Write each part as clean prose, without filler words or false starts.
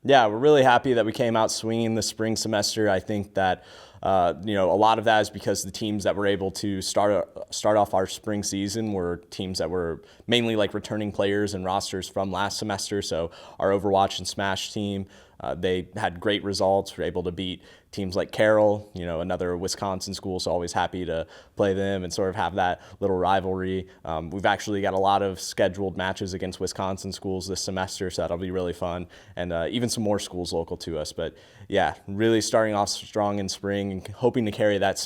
Yeah, we're really happy that we came out swinging the spring semester. I think that a lot of that is because the teams that were able to start off our spring season were teams that were mainly like returning players and rosters from last semester. So our Overwatch and Smash team, they had great results. Were able to beat teams like Carroll, another Wisconsin school. So always happy to play them and sort of have that little rivalry. We've actually got a lot of scheduled matches against Wisconsin schools this semester, so that'll be really fun, and even some more schools local to us. But yeah, really starting off strong in spring and hoping to carry that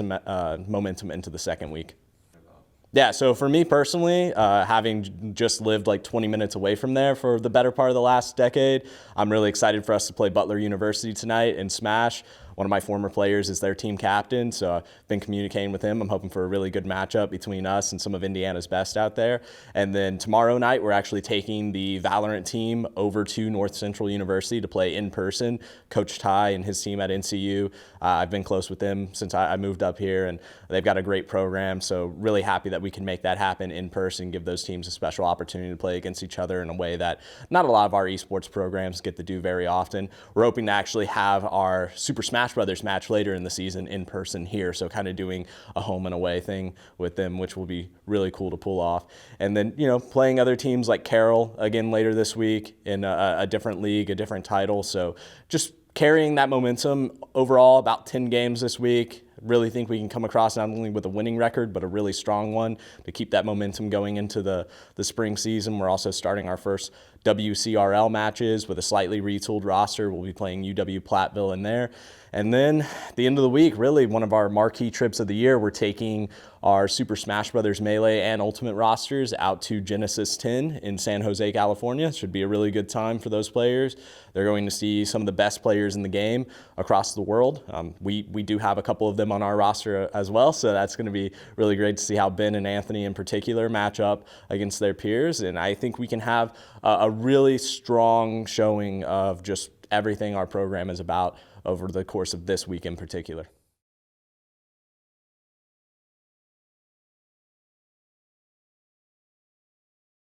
momentum into the second week. Yeah, so for me personally, having just lived like 20 minutes away from there for the better part of the last decade, I'm really excited for us to play Butler University tonight in Smash. One of my former players is their team captain, so I've been communicating with him. I'm hoping for a really good matchup between us and some of Indiana's best out there. And then tomorrow night, we're actually taking the Valorant team over to North Central University to play in person. Coach Ty and his team at NCU, I've been close with them since I moved up here, and they've got a great program, so really happy that we can make that happen in person, give those teams a special opportunity to play against each other in a way that not a lot of our esports programs get to do very often. We're hoping to actually have our Super Smash Brothers match later in the season in person here, so kind of doing a home and away thing with them, which will be really cool to pull off. And then, playing other teams like Carroll again later this week in a different league, a different title. So just carrying that momentum overall, about 10 games this week. Really think we can come across not only with a winning record, but a really strong one to keep that momentum going into the spring season. We're also starting our first WCRL matches with a slightly retooled roster. We'll be playing UW Platteville in there. And then at the end of the week, really one of our marquee trips of the year, we're taking our Super Smash Brothers Melee and Ultimate rosters out to Genesis 10 in San Jose, California. Should be a really good time for those players. They're going to see some of the best players in the game across the world. We do have a couple of them on our roster as well, so that's going to be really great to see how Ben and Anthony in particular match up against their peers. And I think we can have a really strong showing of just everything our program is about over the course of this week in particular.